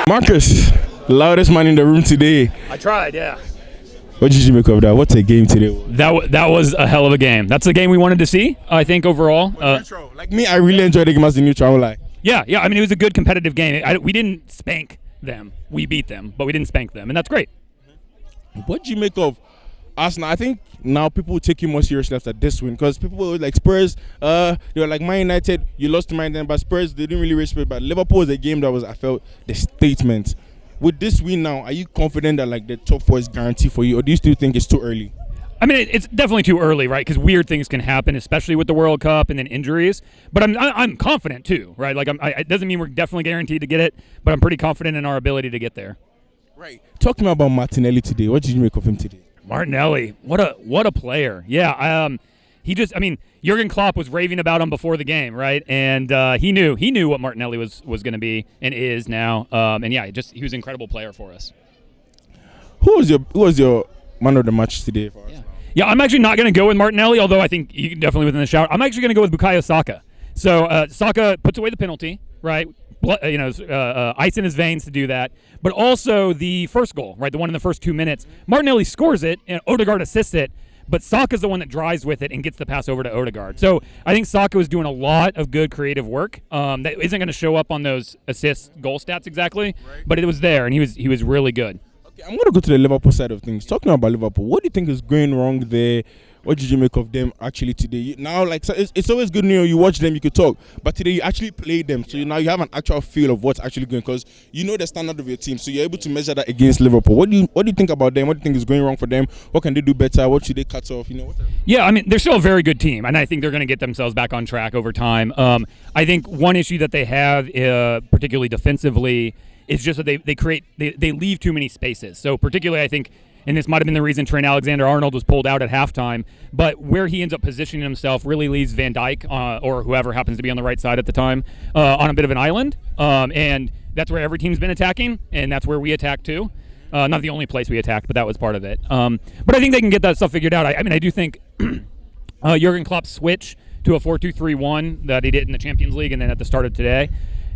Marcus, loudest man in the room today. I tried, yeah. What did you make of that? What's a game today? That was a hell of a game. That's the game we wanted to see, I think, overall. Like me, I really enjoyed the game as a neutral. Yeah. I mean, it was a good competitive game. We didn't spank them. We beat them, but we didn't spank them, and that's great. What do you make of Arsenal? I think now people will take you more seriously after this win because people were like Spurs. They were like Man United. You lost to Man United, but Spurs they didn't really respect. But Liverpool was a game that was I felt the statement. With this win now, are you confident that like the top 4 is guaranteed for you, or do you still think it's too early? I mean, it's definitely too early, right? Because weird things can happen, especially with the World Cup and then injuries. But I'm confident too, right? Like it doesn't mean we're definitely guaranteed to get it, but I'm pretty confident in our ability to get there. Right. Talk to me about Martinelli today. What did you make of him today? Martinelli, what a player. Yeah. Jurgen Klopp was raving about him before the game, right? And he knew what Martinelli was going to be and is now. He was an incredible player for us. Who was your man of the match today for us? Yeah, I'm actually not going to go with Martinelli, although I think you can definitely within the shout. I'm actually going to go with Bukayo Saka. So Saka puts away the penalty, right? Ice in his veins to do that. But also the first goal, right? The one in the first 2 minutes. Martinelli scores it, and Odegaard assists it. But Saka's the one that drives with it and gets the pass over to Odegaard. So I think Saka was doing a lot of good creative work that isn't going to show up on those assist goal stats exactly, but it was there, and he was really good. Okay, I'm going to go to the Liverpool side of things. Talking about Liverpool, what do you think is going wrong there? What did you make of them actually today? Now, it's always good, you watch them, you could talk, but today you actually played them, so now you have an actual feel of what's actually going, because you know the standard of your team, so you're able to measure that against Liverpool. What do you think about them? What do you think is going wrong for them? What can they do better? What should they cut off? Yeah, I mean, they're still a very good team, and I think they're going to get themselves back on track over time. I think one issue that they have, particularly defensively, is just that they leave too many spaces. So particularly, I think. And this might have been the reason Trent Alexander-Arnold was pulled out at halftime. But where he ends up positioning himself really leaves Van Dijk or whoever happens to be on the right side at the time on a bit of an island. And that's where every team's been attacking, and that's where we attack too. Not the only place we attacked, but that was part of it. But I think they can get that stuff figured out. I do think Jurgen Klopp's switch to a 4-2-3-1 that he did in the Champions League and then at the start of today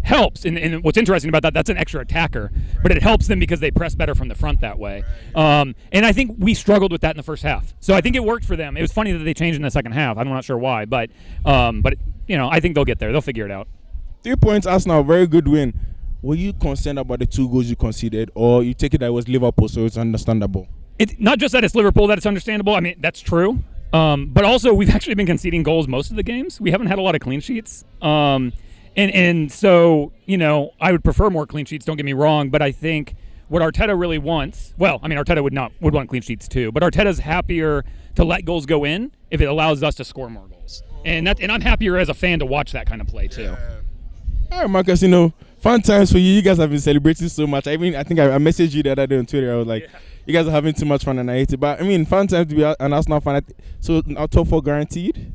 helps, and what's interesting about that's an extra attacker, but it helps them because they press better from the front that way. And I think we struggled with that in the first half. So I think it worked for them. It was funny that they changed in the second half. I'm not sure why, but I think they'll get there. They'll figure it out. 3 points, Arsenal, very good win. Were you concerned about the 2 goals you conceded, or you take it that it was Liverpool, so it's understandable? It's not just that it's Liverpool that it's understandable. I mean, that's true. But also, we've actually been conceding goals most of the games. We haven't had a lot of clean sheets. And so, I would prefer more clean sheets, don't get me wrong, but I think what Arteta really wants, Arteta would want clean sheets too, but Arteta's happier to let goals go in if it allows us to score more goals. And I'm happier as a fan to watch that kind of play too. All right, Marcus, fun times for you. You guys have been celebrating so much. I think I messaged you the other day on Twitter. I was like, you guys are having too much fun and I hate it. But, fun times to be an Arsenal fan. So, our top 4 guaranteed?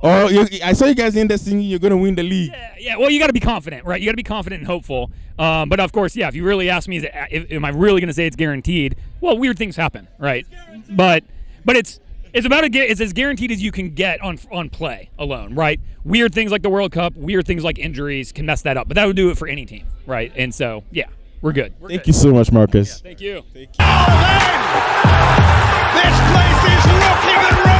I saw you guys in this thing. You're going to win the league. Yeah. Well, you got to be confident, right? You got to be confident and hopeful. But of course, if you really ask me, am I really going to say it's guaranteed? Well, weird things happen, right? But it's it's as guaranteed as you can get on play alone, right? Weird things like the World Cup, weird things like injuries can mess that up. But that would do it for any team, right? And so, we're good. Thank you so much, Marcus. Yeah, thank you. This place is rocking and rolling.